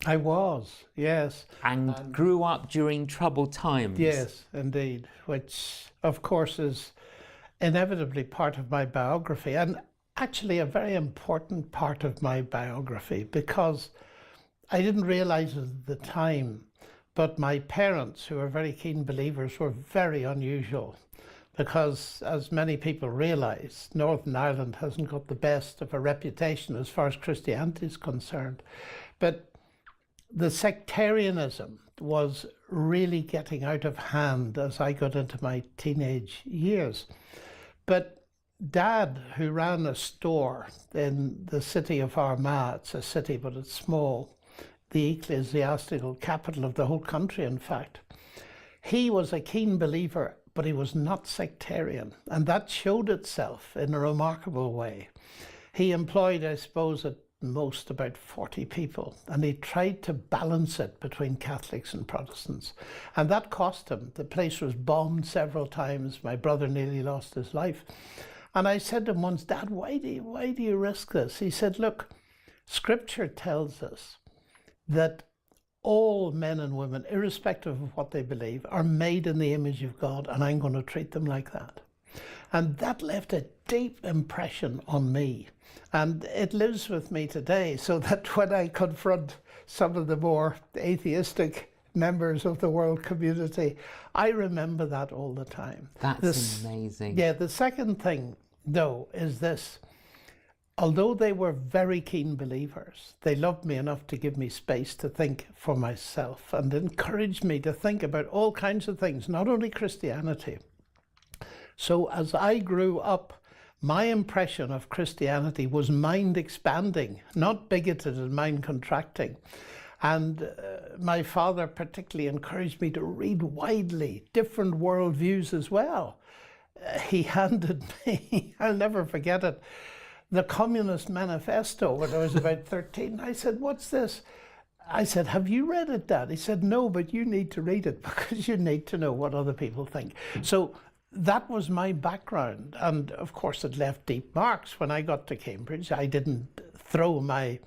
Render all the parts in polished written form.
I was, yes. and grew up during troubled times. Yes, indeed, which of course is inevitably part of my biography, and actually a very important part of my biography, because I didn't realize at the time, but my parents, who were very keen believers, were very unusual because, as many people realize, Northern Ireland hasn't got the best of a reputation as far as Christianity is concerned. But the sectarianism was really getting out of hand as I got into my teenage years. But Dad, who ran a store in the city of Armagh, it's a city but it's small, the ecclesiastical capital of the whole country, in fact, he was a keen believer, but he was not sectarian, and that showed itself in a remarkable way. He employed, I suppose, at most about 40 people, and he tried to balance it between Catholics and Protestants, and that cost him. The place was bombed several times. My brother nearly lost his life. And I said to him once, Dad, why do you risk this? He said, look, Scripture tells us that all men and women, irrespective of what they believe, are made in the image of God, and I'm going to treat them like that. And that left a deep impression on me, and it lives with me today, so that when I confront some of the more atheistic members of the world community, I remember that all the time. That's amazing. Yeah, the second thing, though, is this. Although they were very keen believers, they loved me enough to give me space to think for myself and encourage me to think about all kinds of things, not only Christianity. So as I grew up, my impression of Christianity was mind expanding, not bigoted and mind contracting. And my father particularly encouraged me to read widely, different worldviews as well. He handed me, I'll never forget it, the Communist Manifesto when I was about 13. I said, what's this? I said, have you read it, Dad? He said, no, but you need to read it because you need to know what other people think. So that was my background. And of course, it left deep marks when I got to Cambridge. I didn't throw my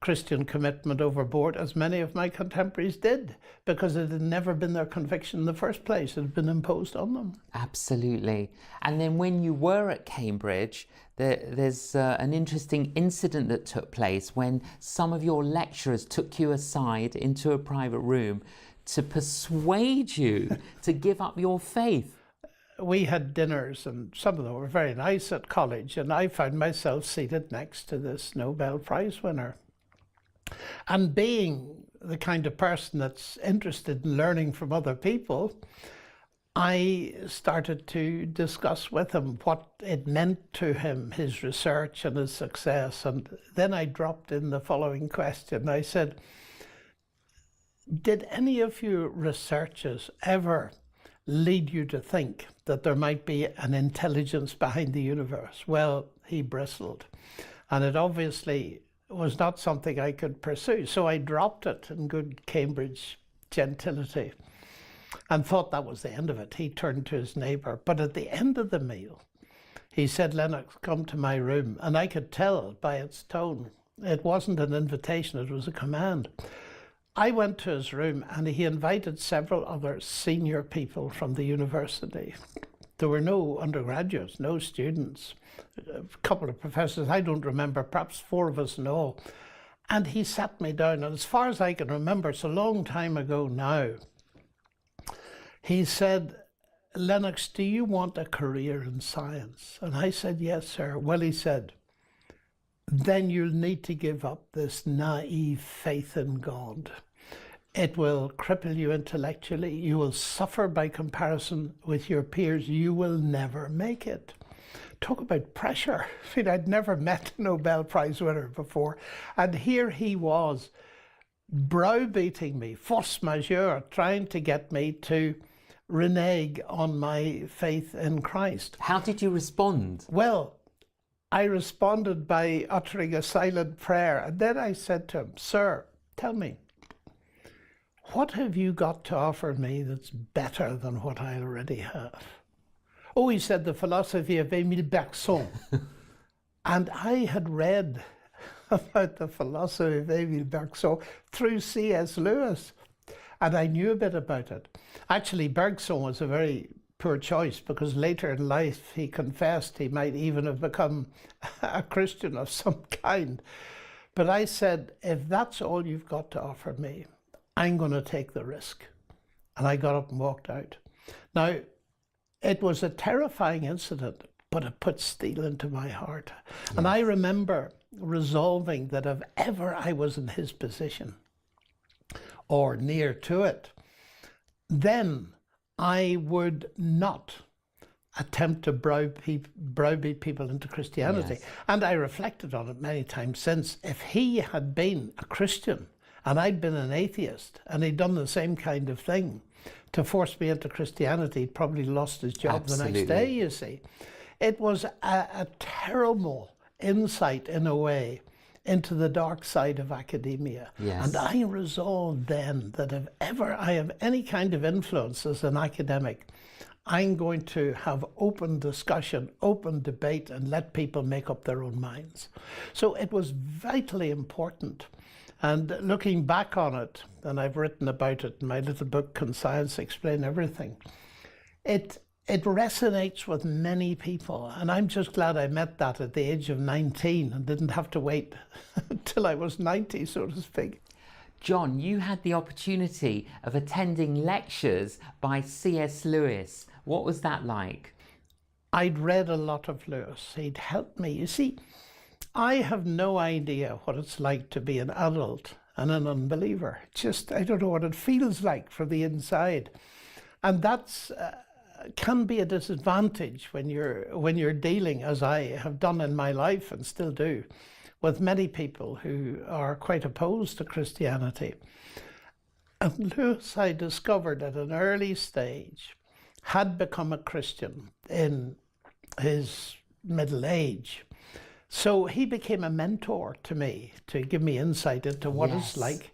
Christian commitment overboard as many of my contemporaries did, because it had never been their conviction in the first place. It had been imposed on them. Absolutely. And then when you were at Cambridge, there's an interesting incident that took place when some of your lecturers took you aside into a private room to persuade you to give up your faith. We had dinners, and some of them were very nice at college, and I found myself seated next to this Nobel Prize winner. And being the kind of person that's interested in learning from other people, I started to discuss with him what it meant to him, his research and his success. And then I dropped in the following question. I said, did any of your researches ever lead you to think that there might be an intelligence behind the universe? Well, he bristled. And it obviously was not something I could pursue. So I dropped it in good Cambridge gentility and thought that was the end of it. He turned to his neighbour. But at the end of the meal, he said, Lennox, come to my room. And I could tell by its tone, it wasn't an invitation, it was a command. I went to his room and he invited several other senior people from the university. There were no undergraduates, no students, a couple of professors, I don't remember, perhaps 4 of us in all. And he sat me down, and as far as I can remember, it's a long time ago now, he said, Lennox, do you want a career in science? And I said, yes, sir. Well, he said, then you'll need to give up this naive faith in God. It will cripple you intellectually. You will suffer by comparison with your peers. You will never make it. Talk about pressure. I mean, I'd never met a Nobel Prize winner before. And here he was browbeating me, force majeure, trying to get me to renege on my faith in Christ. How did you respond? Well, I responded by uttering a silent prayer. And then I said to him, sir, tell me, what have you got to offer me that's better than what I already have? Oh, he said, the philosophy of Émile Bergson. And I had read about the philosophy of Emil Bergson through C.S. Lewis. And I knew a bit about it. Actually, Bergson was a very poor choice because later in life he confessed he might even have become a Christian of some kind. But I said, if that's all you've got to offer me, I'm going to take the risk. And I got up and walked out. Now, it was a terrifying incident, but it put steel into my heart. Yes. And I remember resolving that if ever I was in his position or near to it, then I would not attempt to browbeat people into Christianity. Yes. And I reflected on it many times since. If he had been a Christian and I'd been an atheist and he'd done the same kind of thing to force me into Christianity, he'd probably lost his job Absolutely. The next day, you see. It was a terrible insight, in a way, into the dark side of academia. Yes. And I resolved then that if ever I have any kind of influence as an academic, I'm going to have open discussion, open debate, and let people make up their own minds. So it was vitally important. And looking back on it, and I've written about it in my little book, Can Science Explain Everything? It resonates with many people. And I'm just glad I met that at the age of 19 and didn't have to wait till I was 90, so to speak. John, you had the opportunity of attending lectures by C.S. Lewis. What was that like? I'd read a lot of Lewis. He'd helped me. You see, I have no idea what it's like to be an adult and an unbeliever. I don't know what it feels like from the inside. And that's can be a disadvantage when you're dealing, as I have done in my life and still do, with many people who are quite opposed to Christianity. And Lewis, I discovered at an early stage, had become a Christian in his middle age. So he became a mentor to me to give me insight into what Yes. it's like,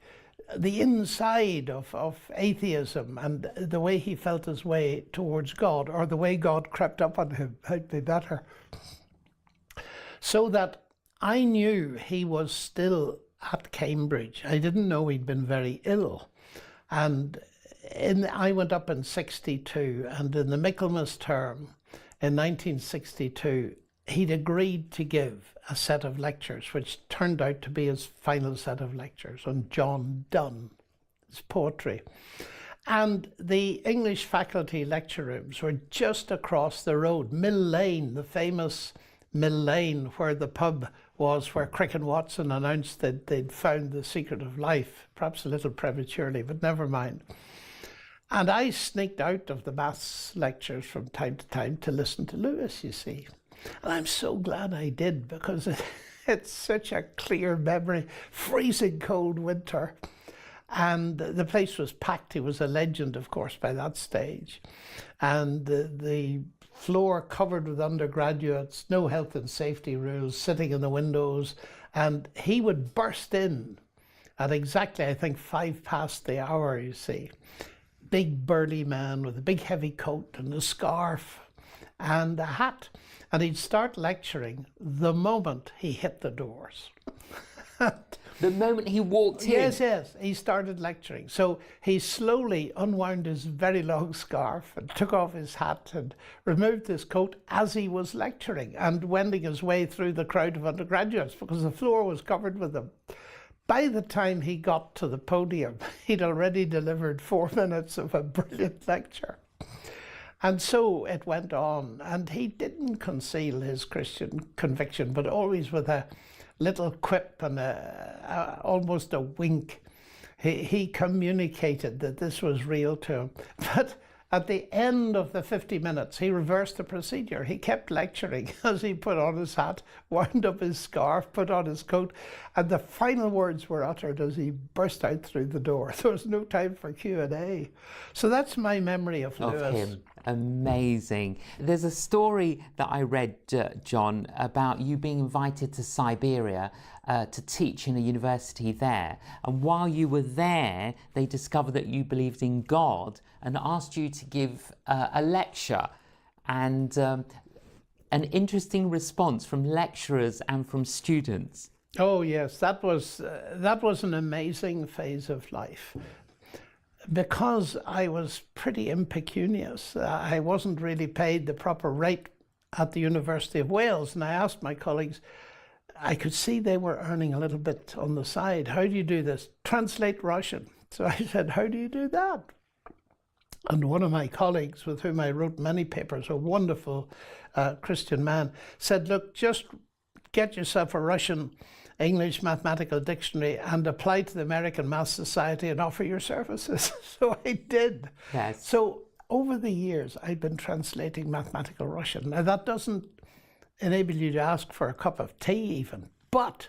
the inside of atheism and the way he felt his way towards God, or the way God crept up on him, might be better. So that I knew he was still at Cambridge. I didn't know he'd been very ill. And I went up in 62, and in the Michaelmas term in 1962, he'd agreed to give a set of lectures, which turned out to be his final set of lectures on John Donne, his poetry. And the English faculty lecture rooms were just across the road, Mill Lane, the famous Mill Lane, where the pub was where Crick and Watson announced that they'd found the secret of life, perhaps a little prematurely, but never mind. And I sneaked out of the maths lectures from time to time to listen to Lewis, you see. And I'm so glad I did, because it's such a clear memory. Freezing cold winter. And the place was packed. He was a legend, of course, by that stage. And the floor covered with undergraduates, no health and safety rules, sitting in the windows. And he would burst in at exactly, I think, 5 past the hour, you see. Big burly man with a big heavy coat and a scarf and a hat. And he'd start lecturing the moment he hit the doors. The moment he walked in? Yes, he started lecturing. So he slowly unwound his very long scarf and took off his hat and removed his coat as he was lecturing and wending his way through the crowd of undergraduates, because the floor was covered with them. By the time he got to the podium, he'd already delivered 4 minutes of a brilliant lecture. And so it went on, and he didn't conceal his Christian conviction, but always with a little quip and almost a wink. He communicated that this was real to him. But at the end of the 50 minutes, he reversed the procedure. He kept lecturing as he put on his hat, wound up his scarf, put on his coat, and the final words were uttered as he burst out through the door. There was no time for Q&A. So that's my memory of Lewis. Of him. Amazing. There's a story that I read, John, about you being invited to Siberia to teach in a university there. And while you were there, they discovered that you believed in God and asked you to give a lecture. And an interesting response from lecturers and from students. Oh yes, that was an amazing phase of life. Because I was pretty impecunious, I wasn't really paid the proper rate at the University of Wales, and I asked my colleagues, I could see they were earning a little bit on the side. How do you do this? Translate Russian. So I said, how do you do that? And one of my colleagues, with whom I wrote many papers, a wonderful Christian man, said, look, just get yourself a Russian English mathematical dictionary and apply to the American Math Society and offer your services. So I did. Yes. So over the years, I've been translating mathematical Russian. Now that doesn't enable you to ask for a cup of tea even, but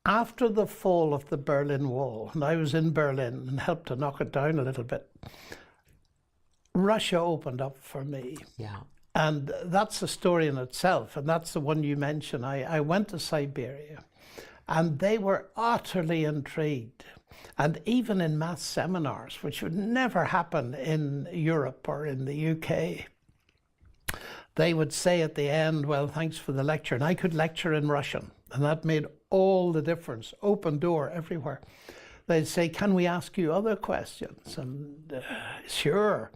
after the fall of the Berlin Wall, and I was in Berlin and helped to knock it down a little bit, Russia opened up for me. Yeah. And that's a story in itself, and that's the one you mentioned. I went to Siberia, and they were utterly intrigued. And even in math seminars, which would never happen in Europe or in the UK, they would say at the end, well, thanks for the lecture. And I could lecture in Russian, and that made all the difference. Open door everywhere. They'd say, can we ask you other questions? And sure.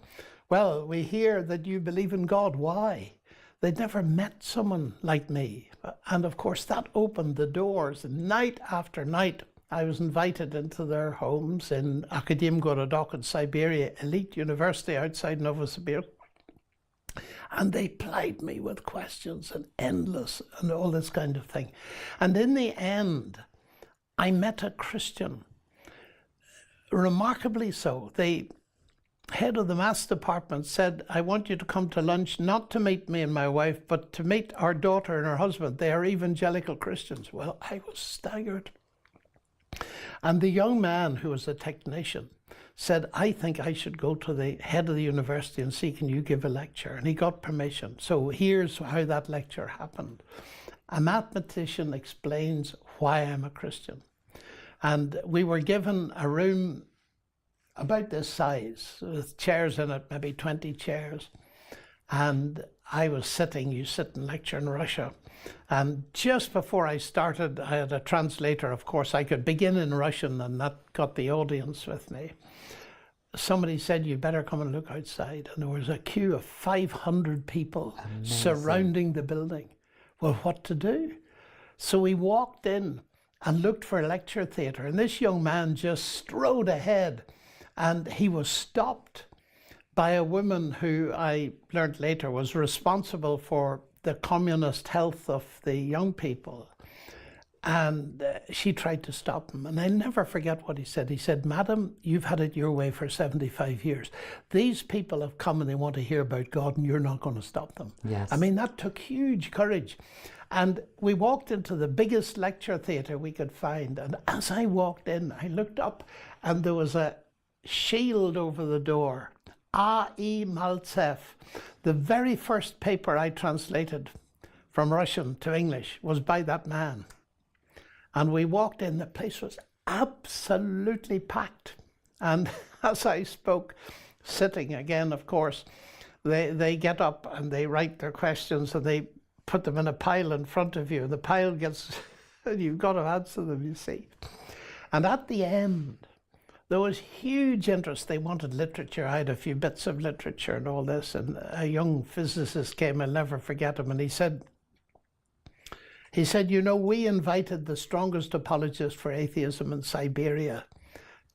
Well, we hear that you believe in God. Why? They'd never met someone like me. And of course, that opened the doors. And night after night, I was invited into their homes in Akadem Gorodok in Siberia, elite university outside Novosibirsk. And they plied me with questions and endless and all this kind of thing. And in the end, I met a Christian. Remarkably so. The head of the maths department said, I want you to come to lunch, not to meet me and my wife, but to meet our daughter and her husband. They are evangelical Christians. Well, I was staggered. And the young man who was a technician said, I think I should go to the head of the university and see, can you give a lecture? And he got permission. So here's how that lecture happened. A mathematician explains why I'm a Christian. And we were given a room about this size, with chairs in it, maybe 20 chairs. And I was sitting, you sit and lecture in Russia. And just before I started, I had a translator, of course. I could begin in Russian, and that got the audience with me. Somebody said, you better come and look outside. And there was a queue of 500 people surrounding the building. Well, what to do? So we walked in and looked for a lecture theatre. And this young man just strode ahead. And he was stopped by a woman who I learned later was responsible for the communist health of the young people. And she tried to stop him. And I'll never forget what he said. He said, Madam, you've had it your way for 75 years. These people have come and they want to hear about God, and you're not going to stop them. Yes. I mean, that took huge courage. And we walked into the biggest lecture theatre we could find. And as I walked in, I looked up and there was a shield over the door. A.E. Maltsev. The very first paper I translated from Russian to English was by that man. And we walked in, the place was absolutely packed. And as I spoke, sitting again, of course, they get up and they write their questions and they put them in a pile in front of you. The pile gets, and you've got to answer them, you see. And at the end, there was huge interest. They wanted literature. I had a few bits of literature and all this. And a young physicist came, I'll never forget him, and he said, you know, we invited the strongest apologist for atheism in Siberia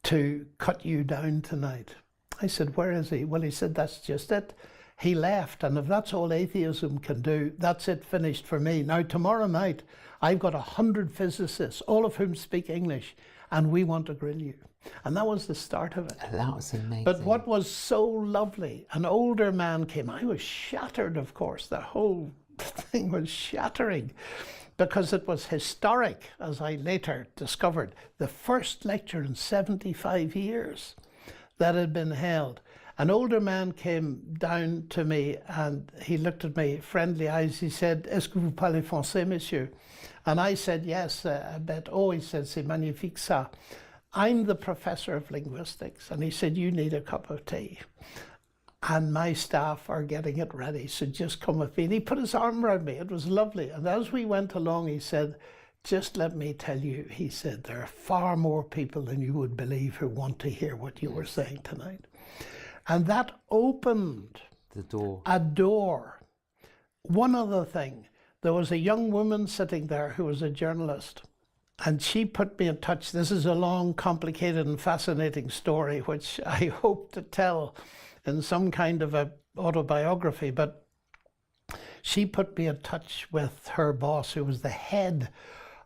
to cut you down tonight. I said, where is he? Well, he said, that's just it. He left, and if that's all atheism can do, that's it, finished for me. Now, tomorrow night, I've got 100 physicists, all of whom speak English, and we want to grill you. And that was the start of it. That was amazing. But what was so lovely, an older man came. I was shattered, of course. The whole thing was shattering because it was historic, as I later discovered. The first lecture in 75 years that had been held. An older man came down to me and he looked at me, friendly eyes. He said, Est-ce que vous parlez français, monsieur? And I said, yes, a bit. Oh, he said, c'est magnifique ça. I'm the professor of linguistics. And he said, you need a cup of tea. And my staff are getting it ready, so just come with me. And he put his arm around me. It was lovely. And as we went along, he said, just let me tell you, he said, there are far more people than you would believe who want to hear what you were saying tonight. And that opened The door. a door. One other thing, there was a young woman sitting there who was a journalist, and she put me in touch. This is a long, complicated and fascinating story, which I hope to tell in some kind of a autobiography, but she put me in touch with her boss, who was the head,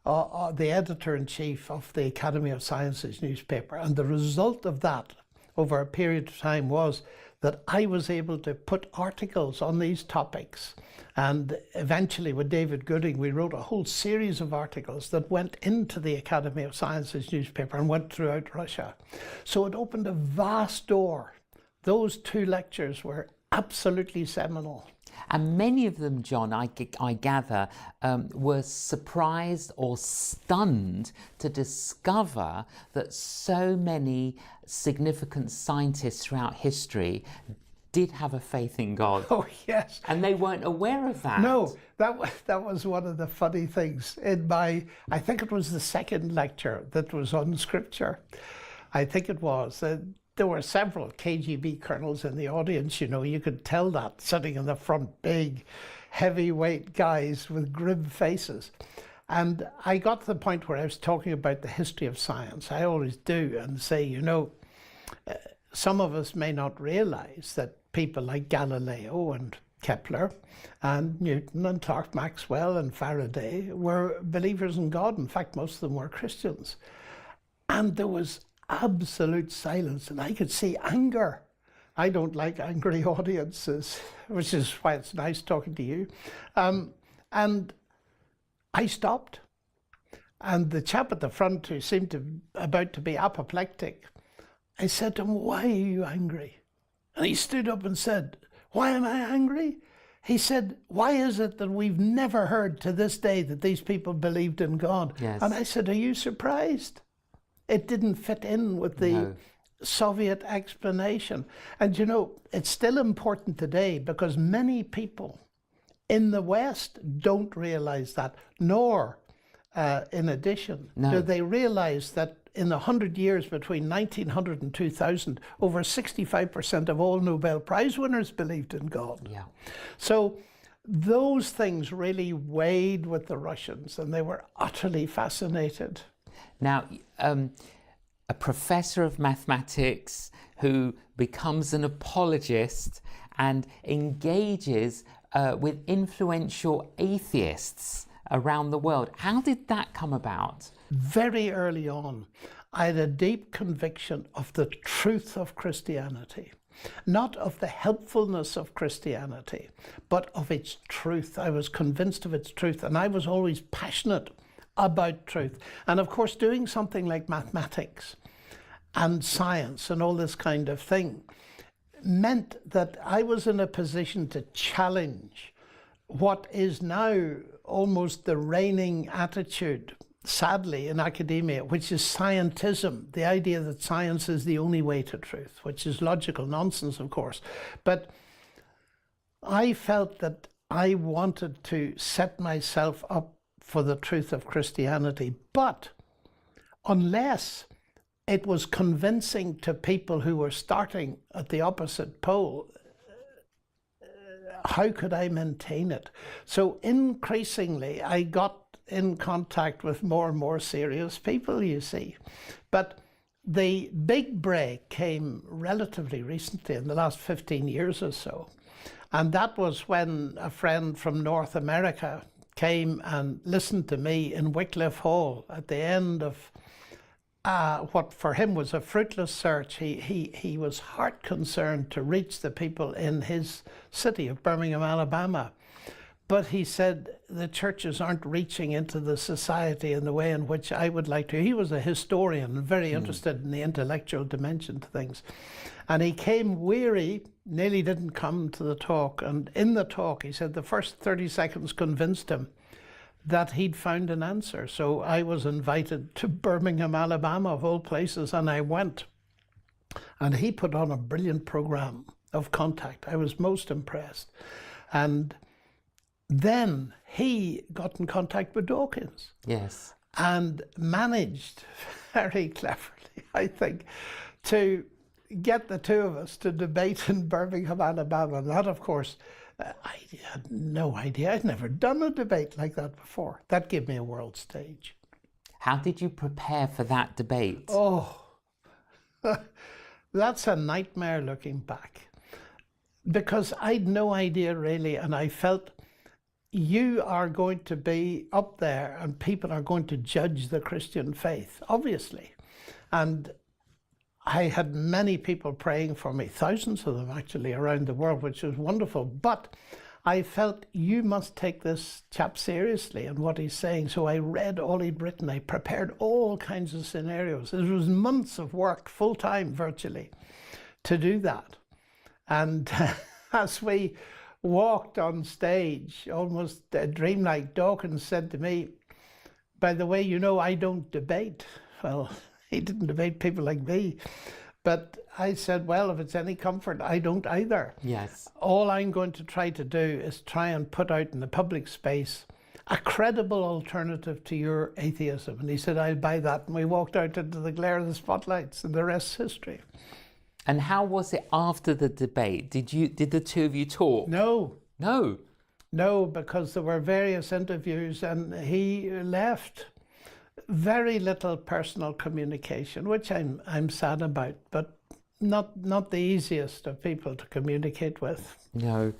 the editor-in-chief of the Academy of Sciences newspaper. And the result of that over a period of time was that I was able to put articles on these topics. And eventually with David Gooding, we wrote a whole series of articles that went into the Academy of Sciences newspaper and went throughout Russia. So it opened a vast door. Those 2 lectures were absolutely seminal. And many of them, John, I gather, were surprised or stunned to discover that so many significant scientists throughout history did have a faith in God. Oh, yes. And they weren't aware of that. No, that was one of the funny things. In my, I think it was the second lecture that was on scripture. I think it was. There were several KGB colonels in the audience, you know, you could tell that, sitting in the front, big, heavyweight guys with grim faces. And I got to the point where I was talking about the history of science. I always do, and say, you know, some of us may not realize that people like Galileo and Kepler and Newton and Clerk Maxwell and Faraday were believers in God. In fact, most of them were Christians. And there was absolute silence, and I could see anger. I don't like angry audiences, which is why it's nice talking to you. And I stopped. And the chap at the front, who seemed about to be apoplectic, I said to him, "Why are you angry?" And he stood up and said, "Why am I angry?" He said, "Why is it that we've never heard to this day that these people believed in God?" Yes. And I said, "Are you surprised?" It didn't fit in with the Soviet explanation. And you know, it's still important today because many people in the West don't realize that, nor in addition, do they realize that in the 100 years between 1900 and 2000, over 65% of all Nobel Prize winners believed in God. Yeah. So those things really weighed with the Russians, and they were utterly fascinated. Now, a professor of mathematics who becomes an apologist and engages with influential atheists around the world. How did that come about? Very early on, I had a deep conviction of the truth of Christianity. Not of the helpfulness of Christianity, but of its truth. I was convinced of its truth, and I was always passionate about truth. And of course, doing something like mathematics and science and all this kind of thing meant that I was in a position to challenge what is now almost the reigning attitude, sadly, in academia, which is scientism, the idea that science is the only way to truth, which is logical nonsense, of course. But I felt that I wanted to set myself up for the truth of Christianity, but unless it was convincing to people who were starting at the opposite pole, how could I maintain it? So increasingly, I got in contact with more and more serious people, you see. But the big break came relatively recently, in the last 15 years or so. And that was when a friend from North America came and listened to me in Wycliffe Hall at the end of what for him was a fruitless search. He was heart concerned to reach the people in his city of Birmingham, Alabama. But he said the churches aren't reaching into the society in the way in which I would like to. He was a historian, very interested in the intellectual dimension to things. And he came weary, nearly didn't come to the talk. And in the talk, he said the first 30 seconds convinced him that he'd found an answer. So I was invited to Birmingham, Alabama, of all places, and I went. And he put on a brilliant program of contact. I was most impressed. And then he got in contact with Dawkins Yes. and managed very cleverly, I think, to get the two of us to debate in Birmingham, Alabama. And that, of course, I had no idea. I'd never done a debate like that before. That gave me a world stage. How did you prepare for that debate? Oh, that's a nightmare looking back. Because I'd no idea really, and I felt you are going to be up there and people are going to judge the Christian faith, obviously. And I had many people praying for me, thousands of them actually around the world, which was wonderful. But I felt you must take this chap seriously and what he's saying. So I read all he'd written. I prepared all kinds of scenarios. It was months of work, full time virtually, to do that. And as we walked on stage, almost dreamlike, Dawkins said to me, by the way, you know, I don't debate. Well, he didn't debate people like me. But I said, well, if it's any comfort, I don't either. Yes. All I'm going to try to do is try and put out in the public space a credible alternative to your atheism. And he said, I'll buy that. And we walked out into the glare of the spotlights, and the rest's history. And how was it after the debate? Did the two of you talk? No. No. No, because there were various interviews and he left. Very little personal communication, which I'm sad about, but not the easiest of people to communicate with. No.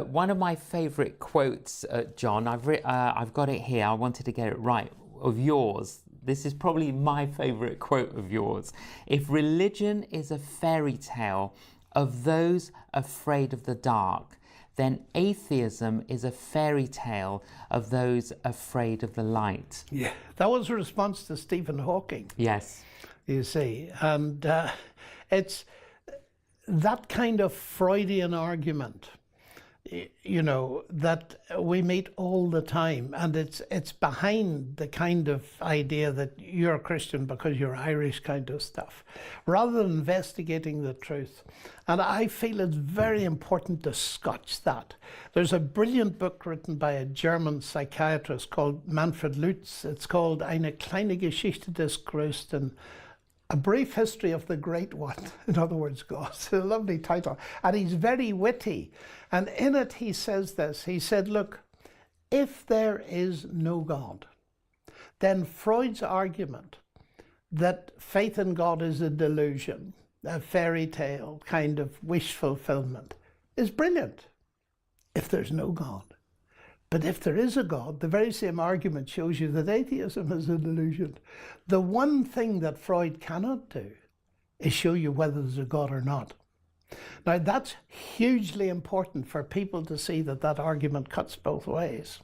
One of my favourite quotes, John, I've got it here, I wanted to get it right, of yours. This is probably my favourite quote of yours. If religion is a fairy tale of those afraid of the dark, then atheism is a fairy tale of those afraid of the light. Yeah, that was a response to Stephen Hawking. Yes. You see, and it's that kind of Freudian argument, you know, that we meet all the time, and it's behind the kind of idea that you're a Christian because you're Irish kind of stuff, rather than investigating the truth. And I feel it's very important to scotch that. There's a brilliant book written by a German psychiatrist called Manfred Lutz. It's called Eine kleine Geschichte des Größten, A Brief History of the Great One. In other words, God. It's a lovely title. And he's very witty. And in it he says this. He said, look, if there is no God, then Freud's argument that faith in God is a delusion, a fairy tale kind of wish fulfillment, is brilliant if there's no God. But if there is a God, the very same argument shows you that atheism is a delusion. The one thing that Freud cannot do is show you whether there's a God or not. Now, that's hugely important for people to see that that argument cuts both ways.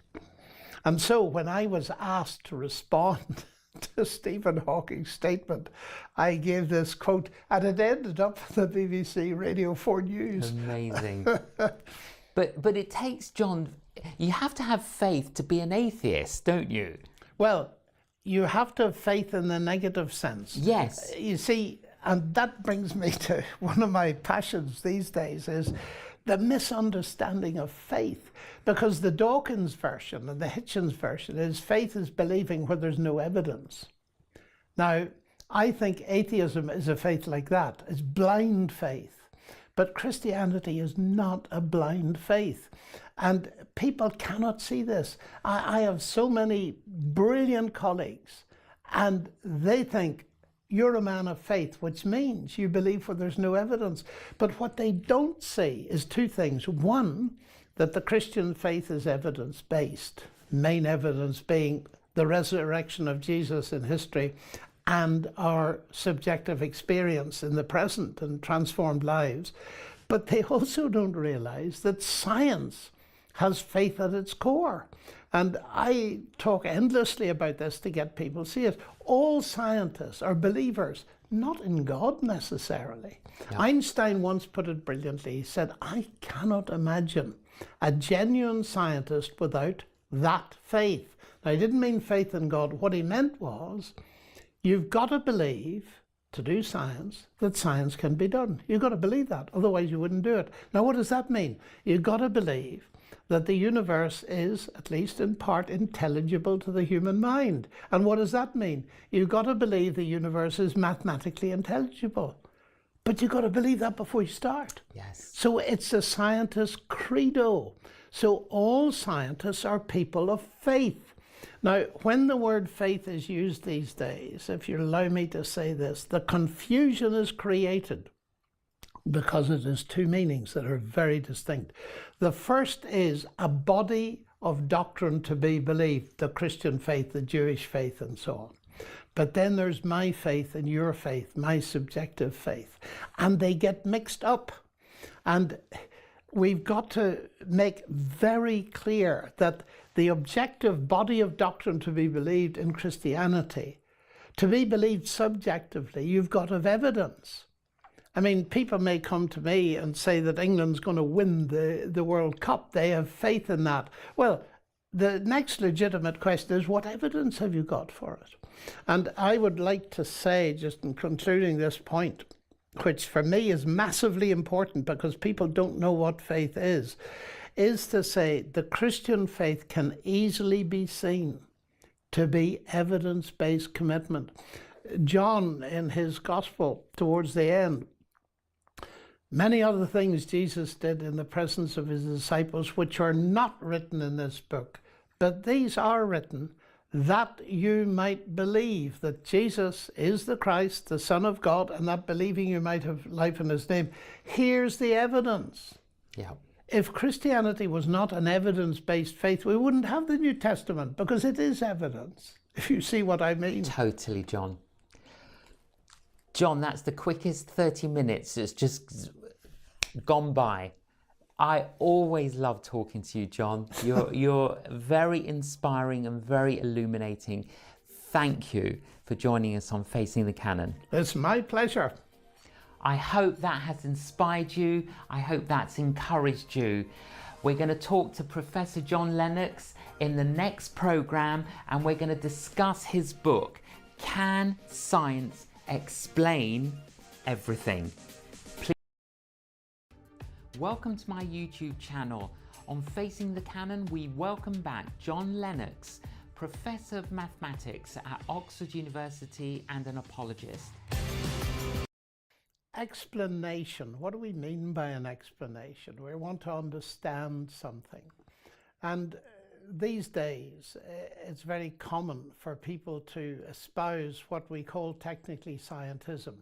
And so when I was asked to respond to Stephen Hawking's statement, I gave this quote, and it ended up on the BBC Radio 4 News. Amazing. But it takes, John, you have to have faith to be an atheist, don't you? Well, you have to have faith in the negative sense. Yes. You see, and that brings me to one of my passions these days is the misunderstanding of faith. Because the Dawkins version and the Hitchens version is faith is believing where there's no evidence. Now, I think atheism is a faith like that. It's blind faith. But Christianity is not a blind faith. And people cannot see this. I have so many brilliant colleagues, and they think you're a man of faith, which means you believe where there's no evidence. But what they don't see is two things. One, that the Christian faith is evidence-based, main evidence being the resurrection of Jesus in history and our subjective experience in the present and transformed lives. But they also don't realize that science has faith at its core. And I talk endlessly about this to get people to see it. All scientists are believers, not in God necessarily. Yeah. Einstein once put it brilliantly. He said, I cannot imagine a genuine scientist without that faith. Now, he didn't mean faith in God. What he meant was, you've got to believe, to do science, that science can be done. You've got to believe that, otherwise you wouldn't do it. Now, what does that mean? You've got to believe that the universe is, at least in part, intelligible to the human mind. And what does that mean? You've got to believe the universe is mathematically intelligible. But you've got to believe that before you start. Yes. So it's a scientist's credo. So all scientists are people of faith. Now, when the word faith is used these days, if you allow me to say this, the confusion is created because it has two meanings that are very distinct. The first is a body of doctrine to be believed, the Christian faith, the Jewish faith, and so on. But then there's my faith and your faith, my subjective faith, and they get mixed up. And we've got to make very clear that the objective body of doctrine to be believed in Christianity, to be believed subjectively, you've got to have evidence. I mean, people may come to me and say that England's going to win the World Cup. They have faith in that. Well, the next legitimate question is, what evidence have you got for it? And I would like to say, just in concluding this point, which for me is massively important because people don't know what faith is to say the Christian faith can easily be seen to be evidence-based commitment. John, in his gospel, towards the end, many other things Jesus did in the presence of his disciples, which are not written in this book, but these are written that you might believe that Jesus is the Christ, the Son of God, and that believing you might have life in his name. Here's the evidence. Yeah. If Christianity was not an evidence-based faith, we wouldn't have the New Testament, because it is evidence, if you see what I mean. Totally, John. John, that's the quickest 30 minutes. It's just gone by. I always love talking to you, John. You're very inspiring and very illuminating. Thank you for joining us on Facing the Canon. It's my pleasure. I hope that has inspired you. I hope that's encouraged you. We're going to talk to Professor John Lennox in the next program, and we're going to discuss his book, Can Science Explain Everything? Welcome to my YouTube channel. On Facing the Canon, we welcome back John Lennox, Professor of Mathematics at Oxford University and an apologist. Explanation. What do we mean by an explanation? We want to understand something. And these days, it's very common for people to espouse what we call technically scientism,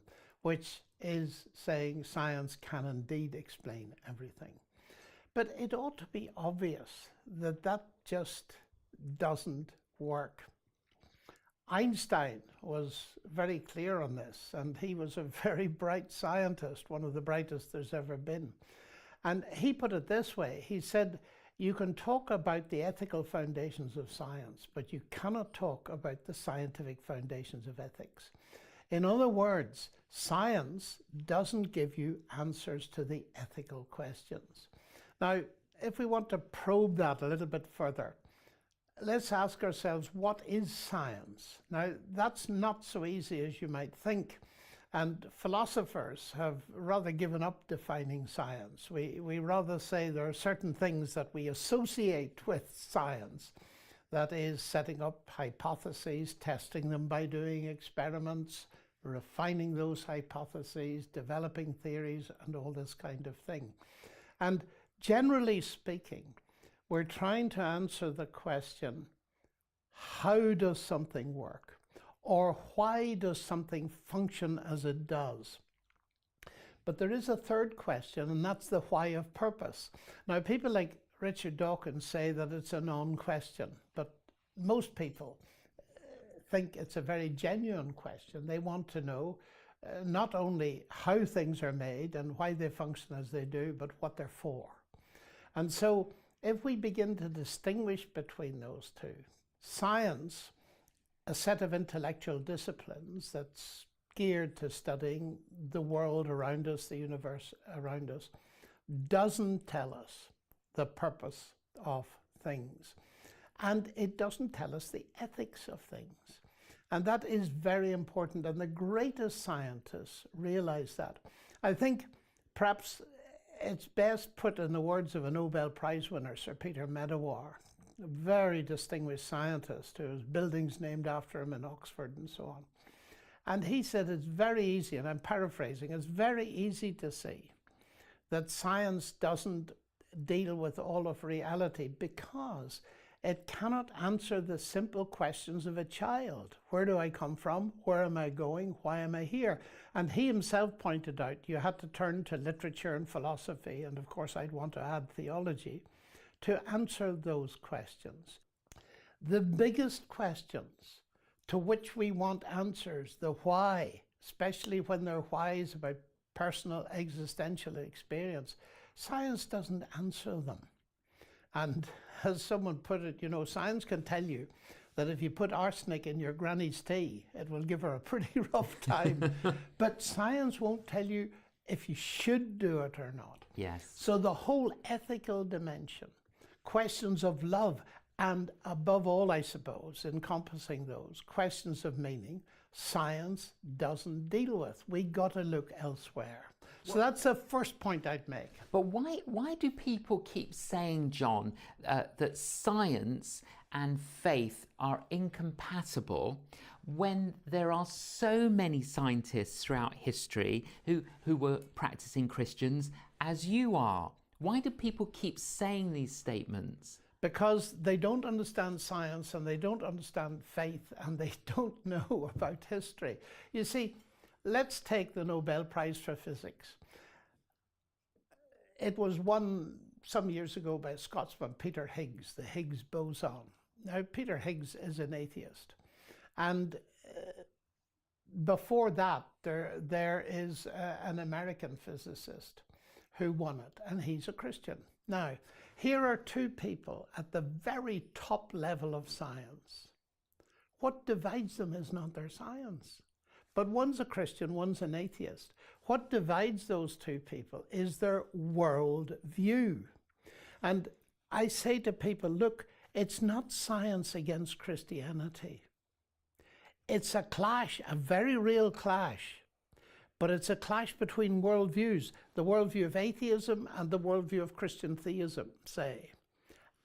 which is saying science can indeed explain everything. But it ought to be obvious that that just doesn't work. Einstein was very clear on this, and he was a very bright scientist, one of the brightest there's ever been. And he put it this way. He said, you can talk about the ethical foundations of science, but you cannot talk about the scientific foundations of ethics. In other words, science doesn't give you answers to the ethical questions. Now, if we want to probe that a little bit further, let's ask ourselves, what is science? Now, that's not so easy as you might think. And philosophers have rather given up defining science. We rather say there are certain things that we associate with science. That is, setting up hypotheses, testing them by doing experiments, refining those hypotheses, developing theories, and all this kind of thing. And generally speaking, we're trying to answer the question, how does something work? Or why does something function as it does? But there is a third question, and that's the why of purpose. Now, people like Richard Dawkins say that it's a non-question, but most people think it's a very genuine question. They want to know not only how things are made and why they function as they do, but what they're for. And so if we begin to distinguish between those two, science, a set of intellectual disciplines that's geared to studying the world around us, the universe around us, doesn't tell us the purpose of things. And it doesn't tell us the ethics of things. And that is very important. And the greatest scientists realize that. I think perhaps it's best put in the words of a Nobel Prize winner, Sir Peter Medawar, a very distinguished scientist who has buildings named after him in Oxford and so on. And he said it's very easy, and I'm paraphrasing, it's very easy to see that science doesn't deal with all of reality because it cannot answer the simple questions of a child. Where do I come from? Where am I going? Why am I here? And he himself pointed out you had to turn to literature and philosophy, and of course I'd want to add theology, to answer those questions. The biggest questions to which we want answers, the why, especially when they're whys about personal existential experience, science doesn't answer them. And as someone put it, you know, science can tell you that if you put arsenic in your granny's tea, it will give her a pretty rough time. But science won't tell you if you should do it or not. Yes. So the whole ethical dimension, questions of love, and above all, I suppose, encompassing those, questions of meaning, science doesn't deal with. We got to look elsewhere. So that's the first point I'd make. But why do people keep saying, John, that science and faith are incompatible when there are so many scientists throughout history who were practicing Christians as you are? Why do people keep saying these statements? Because they don't understand science and they don't understand faith and they don't know about history. You see, let's take the Nobel Prize for Physics. It was won some years ago by a Scotsman, Peter Higgs, the Higgs boson. Now, Peter Higgs is an atheist. And before that, there is an American physicist who won it, and he's a Christian. Now, here are two people at the very top level of science. What divides them is not their science. But one's a Christian, one's an atheist. What divides those two people is their world view. And I say to people, look, it's not science against Christianity. It's a clash, a very real clash. But it's a clash between worldviews, the worldview of atheism and the worldview of Christian theism, say.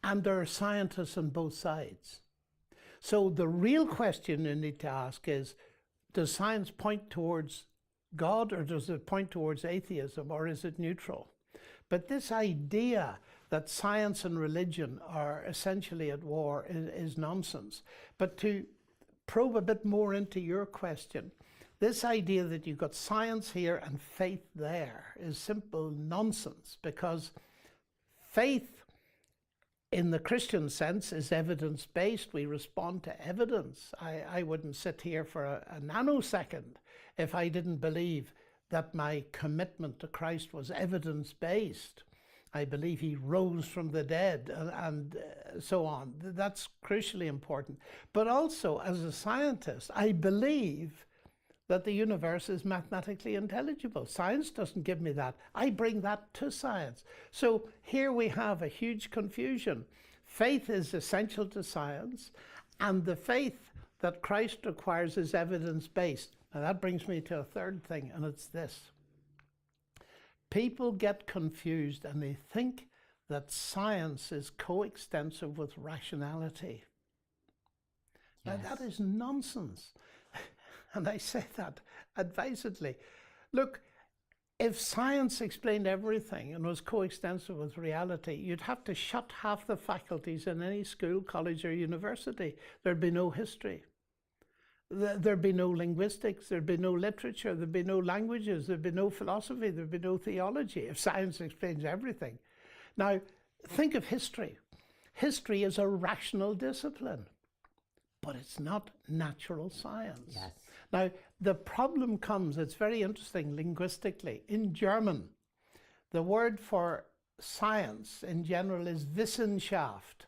And there are scientists on both sides. So the real question you need to ask is, does science point towards God or does it point towards atheism, or is it neutral? But this idea that science and religion are essentially at war is nonsense. But to probe a bit more into your question, this idea that you've got science here and faith there is simple nonsense, because faith in the Christian sense is evidence-based. We respond to evidence. I wouldn't sit here for a nanosecond if I didn't believe that my commitment to Christ was evidence-based. I believe he rose from the dead and so on. That's crucially important. But also, as a scientist, I believe that the universe is mathematically intelligible. Science doesn't give me that. I bring that to science. So here we have a huge confusion. Faith is essential to science, and the faith that Christ requires is evidence-based. Now that brings me to a third thing, and it's this. People get confused and they think that science is coextensive with rationality. Yes. Now that is nonsense. And I say that advisedly. Look, if science explained everything and was coextensive with reality, you'd have to shut half the faculties in any school, college, or university. There'd be no history. There'd be no linguistics, there'd be no literature, there'd be no languages, there'd be no philosophy, there'd be no theology if science explains everything. Now, think of history. History is a rational discipline, but it's not natural science. Yes. Now, the problem comes, it's very interesting linguistically. In German, the word for science in general is Wissenschaft,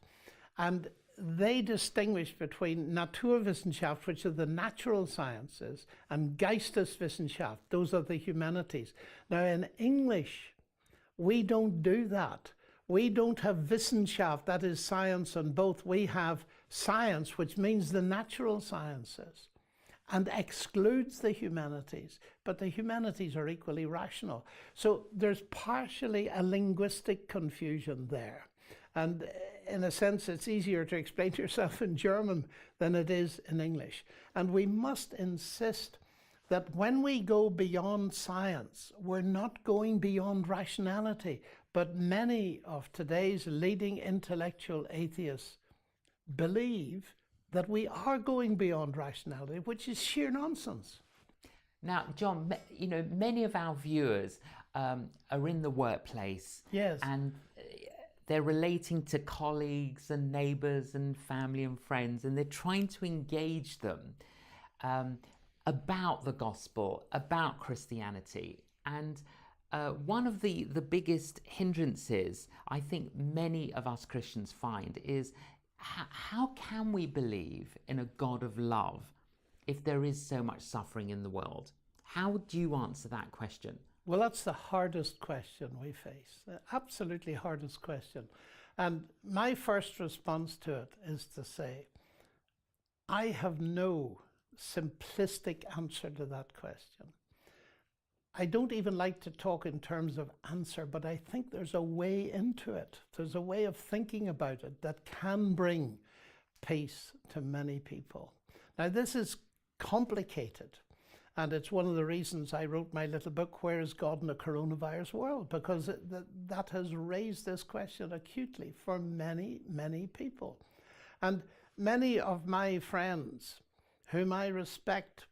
and they distinguish between Naturwissenschaft, which are the natural sciences, and Geisteswissenschaft, those are the humanities. Now in English, we don't do that. We don't have Wissenschaft, that is science on both. We have science, which means the natural sciences. and excludes the humanities, but the humanities are equally rational. So there's partially a linguistic confusion there. And in a sense, it's easier to explain to yourself in German than it is in English. And we must insist that when we go beyond science, we're not going beyond rationality. But many of today's leading intellectual atheists believe that we are going beyond rationality, which is sheer nonsense. Now, John, you know, many of our viewers are in the workplace. Yes. And they're relating to colleagues and neighbours and family and friends, and they're trying to engage them about the gospel, about Christianity. And one of the biggest hindrances I think many of us Christians find is how can we believe in a God of love if there is so much suffering in the world? How would you answer that question? Well, that's the hardest question we face, the absolutely hardest question. And my first response to it is to say, I have no simplistic answer to that question. I don't even like to talk in terms of answer, but I think there's a way into it. There's a way of thinking about it that can bring peace to many people. Now, this is complicated. And it's one of the reasons I wrote my little book, Where is God in a Coronavirus World? Because that has raised this question acutely for many, many people. And many of my friends, whom I respect,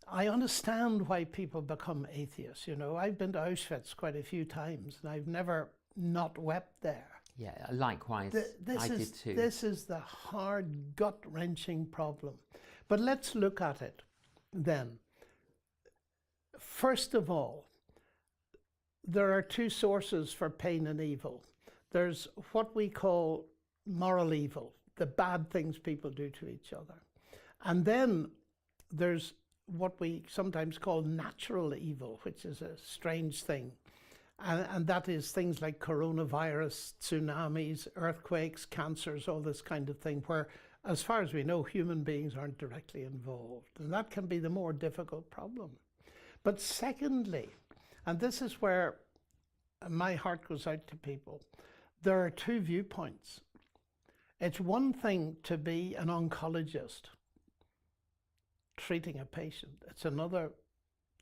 I understand why people become atheists. You know, I've been to Auschwitz quite a few times, and I've never not wept there. Yeah, likewise, I did too. This is the hard, gut-wrenching problem. But let's look at it then. First of all, there are two sources for pain and evil. There's what we call moral evil, the bad things people do to each other. And then there's what we sometimes call natural evil, which is a strange thing. And that is things like coronavirus, tsunamis, earthquakes, cancers, all this kind of thing, where, as far as we know, human beings aren't directly involved. And that can be the more difficult problem. But secondly, and this is where my heart goes out to people, there are two viewpoints. It's one thing to be an oncologist treating a patient. It's another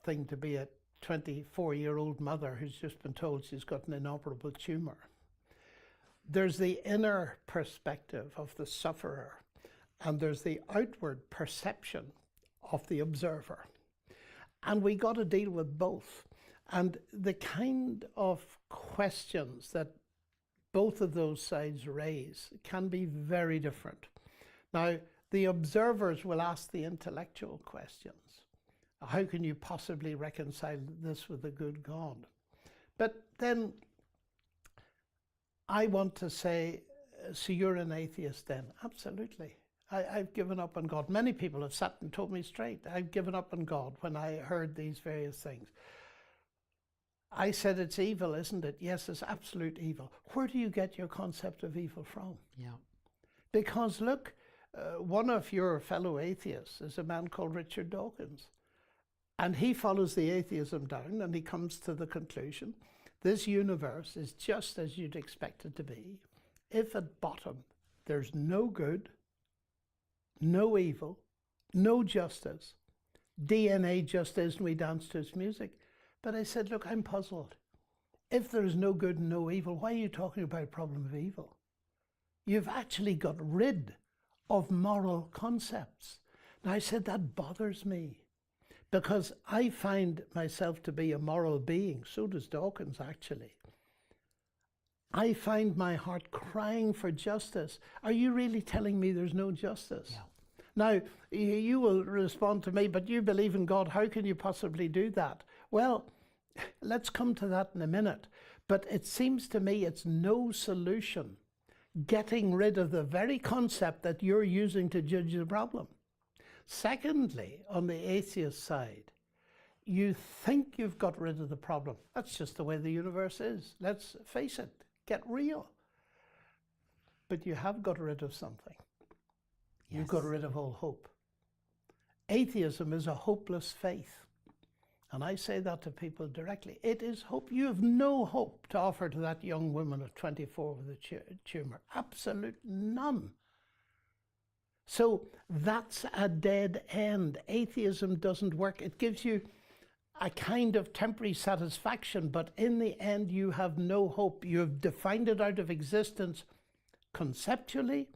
thing to be a 24-year-old mother who's just been told she's got an inoperable tumor. There's the inner perspective of the sufferer, and there's the outward perception of the observer. And we got to deal with both. And the kind of questions that both of those sides raise can be very different. Now, the observers will ask the intellectual questions. How can you possibly reconcile this with a good God? But then I want to say, so you're an atheist then? Absolutely. I've given up on God. Many people have sat and told me straight, I've given up on God when I heard these various things. I said, it's evil, isn't it? Yes, it's absolute evil. Where do you get your concept of evil from? Yeah. Because look, one of your fellow atheists is a man called Richard Dawkins. And he follows the atheism down and he comes to the conclusion, this universe is just as you'd expect it to be. If at bottom there's no good, no evil, no justice, DNA just is, and we dance to its music. But I said, look, I'm puzzled. If there's no good and no evil, why are you talking about a problem of evil? You've actually got rid of moral concepts. And I said, that bothers me because I find myself to be a moral being. So does Dawkins, actually. I find my heart crying for justice. Are you really telling me there's no justice? Yeah. Now, you will respond to me, but you believe in God. How can you possibly do that? Well, let's come to that in a minute. But it seems to me it's no solution getting rid of the very concept that you're using to judge the problem. Secondly, on the atheist side, you think you've got rid of the problem. That's just the way the universe is. Let's face it. Get real. But you have got rid of something. Yes. You've got rid of all hope. Atheism is a hopeless faith. And I say that to people directly. It is hope. You have no hope to offer to that young woman of 24 with a tumour. Absolute none. So that's a dead end. Atheism doesn't work. It gives you a kind of temporary satisfaction, but in the end you have no hope. You have defined it out of existence conceptually,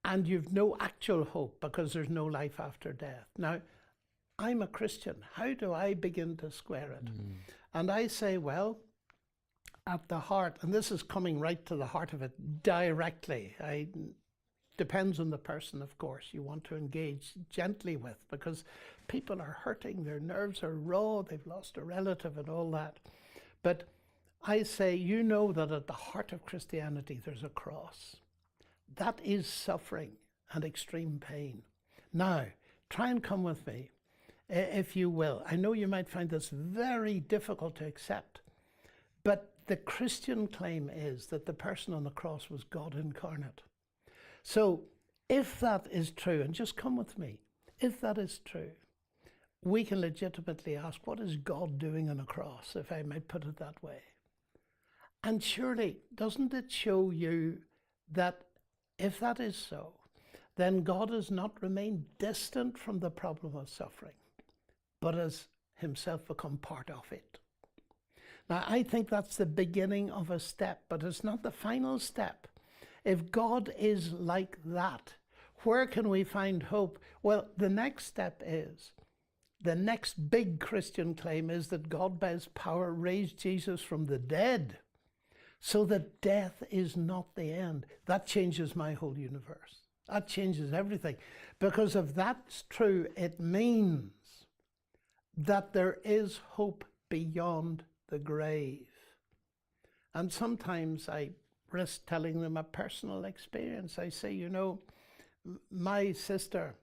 and you've no actual hope because there's no life after death. Now, I'm a Christian. How do I begin to square it? And I say, well, at the heart, and this is coming right to the heart of it directly. Depends on the person, of course, you want to engage gently with, because people are hurting, their nerves are raw, they've lost a relative and all that. But I say, you know that at the heart of Christianity there's a cross. That is suffering and extreme pain. Now, try and come with me, if you will. I know you might find this very difficult to accept, but the Christian claim is that the person on the cross was God incarnate. So if that is true, and just come with me, if that is true, we can legitimately ask, what is God doing on a cross, if I might put it that way? And surely, doesn't it show you that if that is so, then God has not remained distant from the problem of suffering, but has himself become part of it? Now, I think that's the beginning of a step, but it's not the final step. If God is like that, where can we find hope? Well, the next step is, the next big Christian claim is that God by his power raised Jesus from the dead, so that death is not the end. That changes my whole universe. That changes everything. Because if that's true, it means that there is hope beyond the grave. And sometimes I risk telling them a personal experience. I say, you know, my sister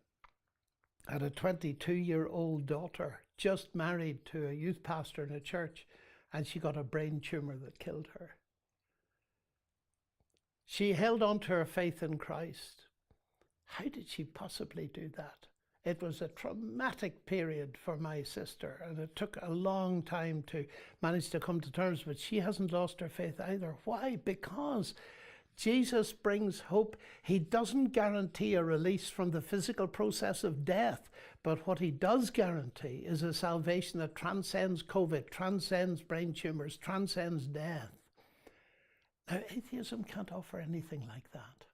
had a 22-year-old daughter, just married to a youth pastor in a church, and she got a brain tumor that killed her. She held on to her faith in Christ. How did she possibly do that? It was a traumatic period for my sister, and it took a long time to manage to come to terms, but she hasn't lost her faith either. Why? Because Jesus brings hope. He doesn't guarantee a release from the physical process of death, but what he does guarantee is a salvation that transcends COVID, transcends brain tumors, transcends death. Now, atheism can't offer anything like that.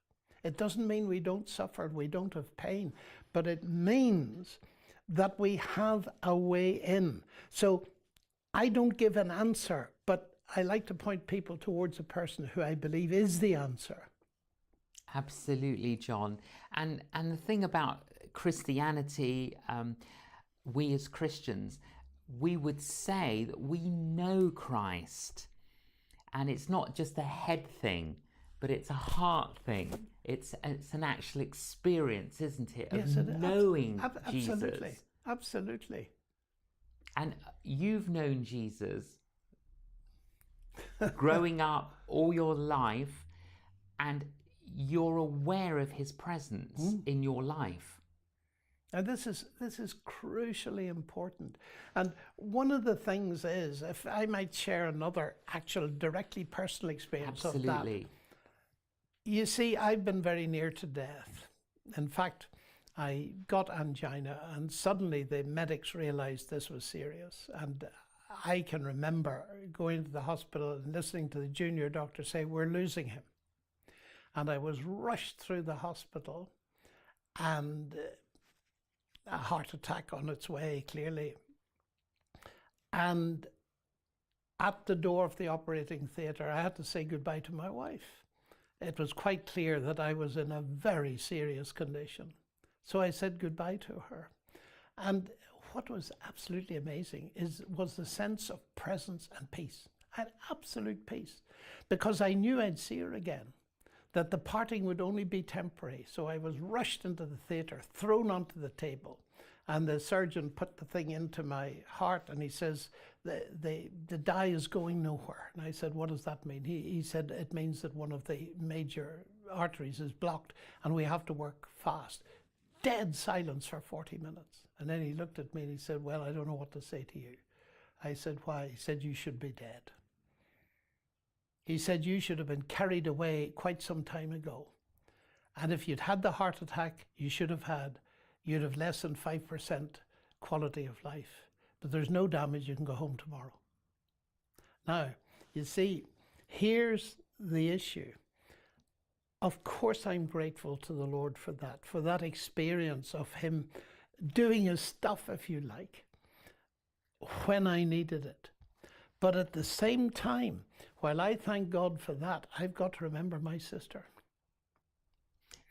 It doesn't mean we don't suffer, we don't have pain, but it means that we have a way in. So I don't give an answer, but I like to point people towards a person who I believe is the answer. Absolutely, John. And the thing about Christianity, we as Christians, we would say that we know Christ. And it's not just a head thing, but it's a heart thing. It's an actual experience, isn't it? Yes, of knowing absolutely. Jesus. Absolutely. And you've known Jesus growing up all your life, and you're aware of his presence in your life. And this is crucially important. And one of the things is, if I might share another actual directly personal experience of that. Absolutely. You see, I've been very near to death. In fact, I got angina, and suddenly the medics realized this was serious. And I can remember going to the hospital and listening to the junior doctor say, "We're losing him." And I was rushed through the hospital, and a heart attack on its way, clearly. And at the door of the operating theatre, I had to say goodbye to my wife. It was quite clear that I was in a very serious condition. So I said goodbye to her. And what was absolutely amazing was the sense of presence and peace. I had absolute peace, because I knew I'd see her again, that the parting would only be temporary. So I was rushed into the theatre, thrown onto the table, and the surgeon put the thing into my heart, and he says, the dye is going nowhere. And I said, what does that mean? He said, it means that one of the major arteries is blocked and we have to work fast. Dead silence for 40 minutes. And then he looked at me and he said, well, I don't know what to say to you. I said, why? He said, you should be dead. He said, you should have been carried away quite some time ago. And if you'd had the heart attack you'd have less than 5% quality of life. But there's no damage, you can go home tomorrow. Now, you see, here's the issue. Of course I'm grateful to the Lord for that experience of him doing his stuff, if you like, when I needed it. But at the same time, while I thank God for that, I've got to remember my sister.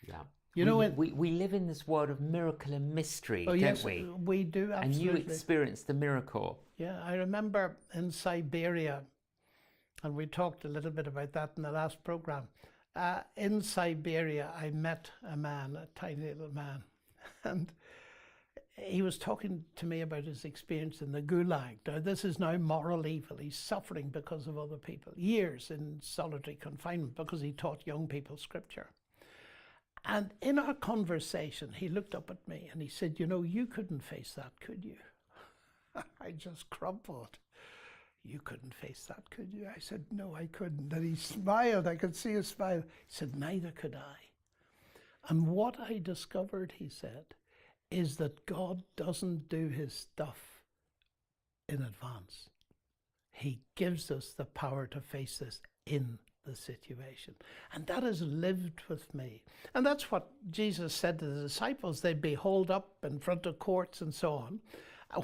Yeah. You know, we live in this world of miracle and mystery, oh, don't yes, we? We do, absolutely. And you experienced the miracle. Yeah, I remember in Siberia, and we talked a little bit about that in the last program. In Siberia, I met a man, a tiny little man, and he was talking to me about his experience in the Gulag. Now, this is now moral evil. He's suffering because of other people. Years in solitary confinement because he taught young people scripture. And in our conversation, he looked up at me and he said, you know, you couldn't face that, could you? I just crumpled. You couldn't face that, could you? I said, no, I couldn't. And he smiled. I could see his smile. He said, neither could I. And what I discovered, he said, is that God doesn't do his stuff in advance. He gives us the power to face this in the situation. And that has lived with me. And that's what Jesus said to the disciples. They'd be hauled up in front of courts and so on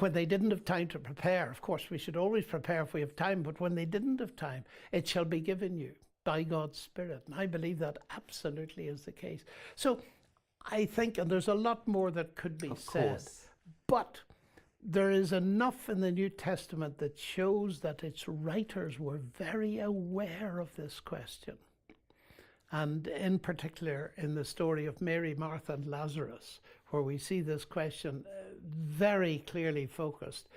when they didn't have time to prepare. Of course, we should always prepare if we have time, but when they didn't have time, it shall be given you by God's Spirit. And I believe that absolutely is the case. So I think, and there's a lot more that could be said, but there is enough in the New Testament that shows that its writers were very aware of this question. And in particular, in the story of Mary, Martha, and Lazarus, where we see this question very clearly focused,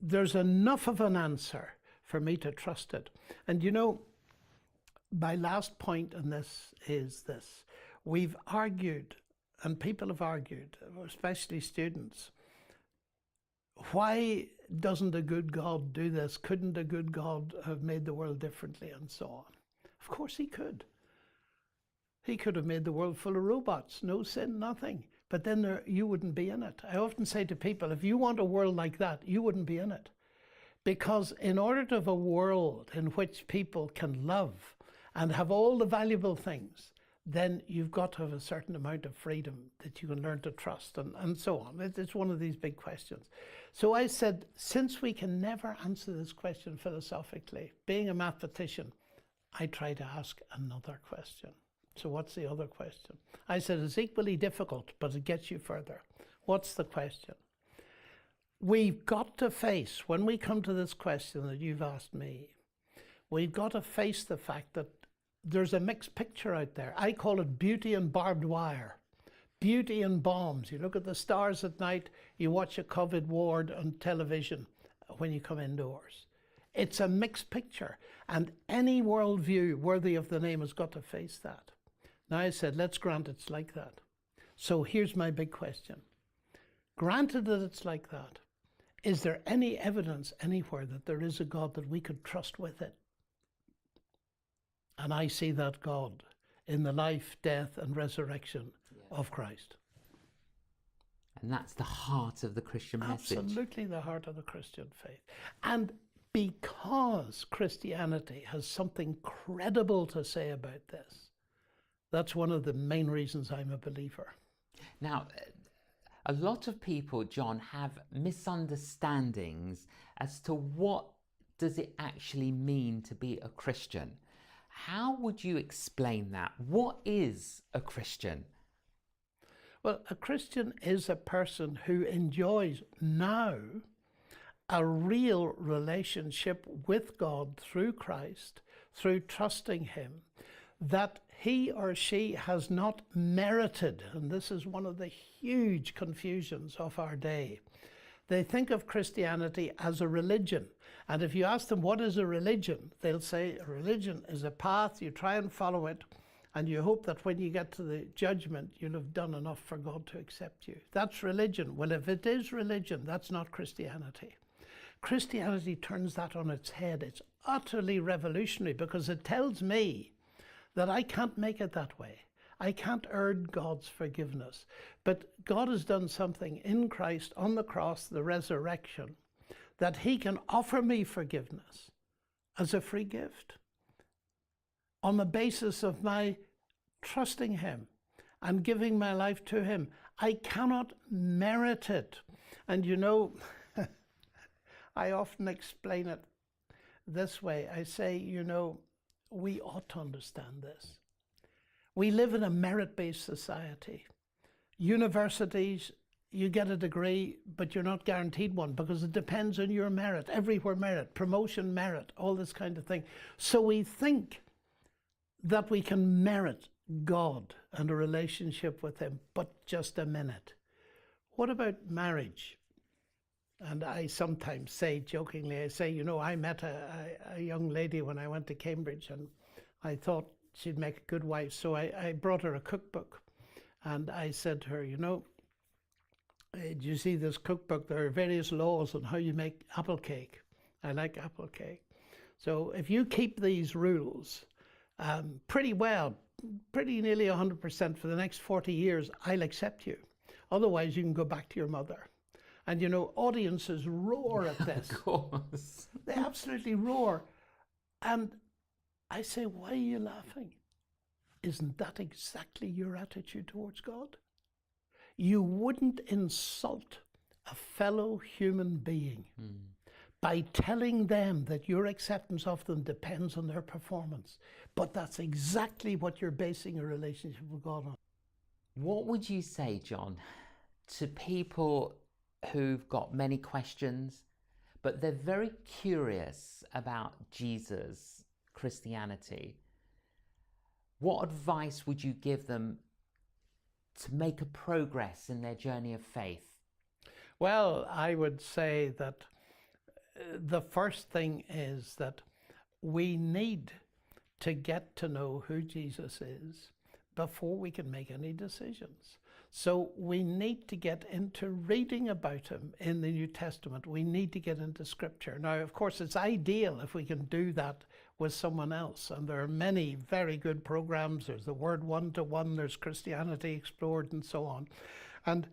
there's enough of an answer for me to trust it. And you know, my last point on this is this. We've argued, and people have argued, especially students, why doesn't a good God do this? Couldn't a good God have made the world differently and so on? Of course he could. He could have made the world full of robots, no sin, nothing. But then you wouldn't be in it. I often say to people, if you want a world like that, you wouldn't be in it. Because in order to have a world in which people can love and have all the valuable things, then you've got to have a certain amount of freedom that you can learn to trust and so on. It's one of these big questions. So I said, since we can never answer this question philosophically, being a mathematician, I try to ask another question. So what's the other question? I said, it's equally difficult, but it gets you further. What's the question? We've got to face, when we come to this question that you've asked me, we've got to face the fact that there's a mixed picture out there. I call it beauty and barbed wire, beauty and bombs. You look at the stars at night, you watch a COVID ward on television when you come indoors. It's a mixed picture, and any worldview worthy of the name has got to face that. Now I said, let's grant it's like that. So here's my big question. Granted that it's like that, is there any evidence anywhere that there is a God that we could trust with it? And I see that God in the life, death, and resurrection of Christ. And that's the heart of the Christian message. Absolutely the heart of the Christian faith. And because Christianity has something credible to say about this, that's one of the main reasons I'm a believer. Now, a lot of people, John, have misunderstandings as to what does it actually mean to be a Christian. How would you explain that? What is a Christian? Well, a Christian is a person who enjoys now a real relationship with God through Christ, through trusting him, that he or she has not merited. And this is one of the huge confusions of our day. They think of Christianity as a religion. And if you ask them what is a religion, they'll say a religion is a path, you try and follow it, And you hope that when you get to the judgment, you'll have done enough for God to accept you. That's religion. Well, if it is religion, that's not Christianity. Christianity turns that on its head. It's utterly revolutionary because it tells me that I can't make it that way. I can't earn God's forgiveness. But God has done something in Christ on the cross, the resurrection, that he can offer me forgiveness as a free gift on the basis of my trusting him and giving my life to him. I cannot merit it. And you know, I often explain it this way. I say, you know, we ought to understand this. We live in a merit-based society. Universities, you get a degree, but you're not guaranteed one because it depends on your merit. Everywhere merit, promotion merit, all this kind of thing. So we think that we can merit God and a relationship with him, but just a minute. What about marriage? And I sometimes say, jokingly, I say, you know, I met a young lady when I went to Cambridge and I thought she'd make a good wife. So I brought her a cookbook and I said to her, you know, do you see this cookbook? There are various laws on how you make apple cake. I like apple cake. So if you keep these rules pretty well, pretty nearly 100% for the next 40 years, I'll accept you. Otherwise, you can go back to your mother. And you know, audiences roar at this. Of course. They absolutely roar. And I say, why are you laughing? Isn't that exactly your attitude towards God? You wouldn't insult a fellow human being by telling them that your acceptance of them depends on their performance. But that's exactly what you're basing a relationship with God on. What would you say, John, to people who've got many questions, but they're very curious about Jesus, Christianity? What advice would you give them to make a progress in their journey of faith? Well, I would say that the first thing is that we need to get to know who Jesus is before we can make any decisions. So we need to get into reading about him in the New Testament. We need to get into Scripture. Now, of course, it's ideal if we can do that with someone else. And there are many very good programs. There's the Word One-to-One, there's Christianity Explored, and so on. And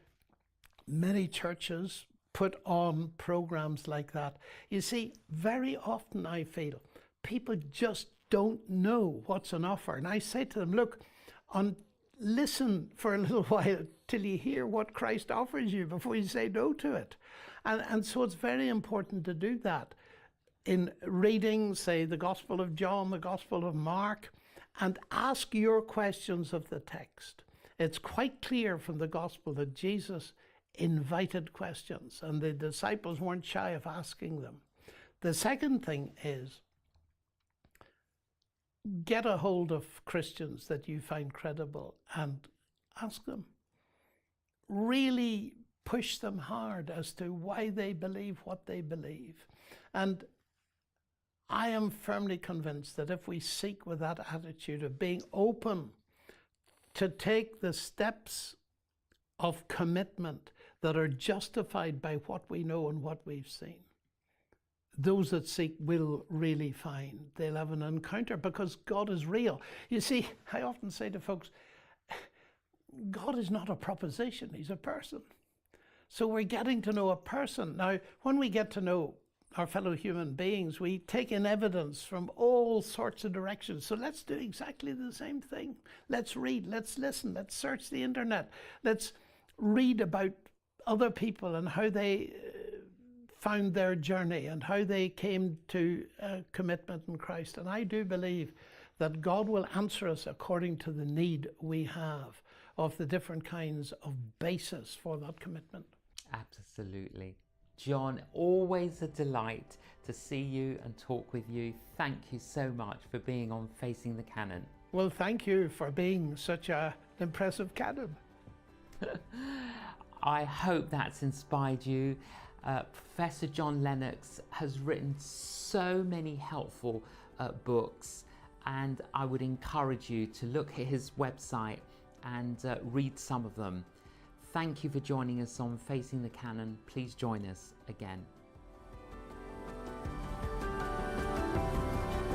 many churches put on programs like that. You see, very often I feel people just don't know what's on offer. And I say to them, look, listen for a little while till you hear what Christ offers you before you say no to it. And so it's very important to do that in reading, say, the Gospel of John, the Gospel of Mark, and ask your questions of the text. It's quite clear from the Gospel that Jesus invited questions and the disciples weren't shy of asking them. The second thing is, get a hold of Christians that you find credible and ask them. Really push them hard as to why they believe what they believe. And I am firmly convinced that if we seek with that attitude of being open to take the steps of commitment that are justified by what we know and what we've seen, those that seek will really find. They'll have an encounter because God is real. You see, I often say to folks, God is not a proposition, he's a person. So we're getting to know a person. Now, when we get to know our fellow human beings, we take in evidence from all sorts of directions. So let's do exactly the same thing. Let's read, let's listen, let's search the internet. Let's read about other people and how they found their journey and how they came to commitment in Christ. And I do believe that God will answer us according to the need we have of the different kinds of basis for that commitment. Absolutely. John, always a delight to see you and talk with you. Thank you so much for being on Facing the Canon. Well, thank you for being such an impressive canon. I hope that's inspired you. Professor John Lennox has written so many helpful books, and I would encourage you to look at his website and read some of them. Thank you for joining us on Facing the Canon. Please join us again.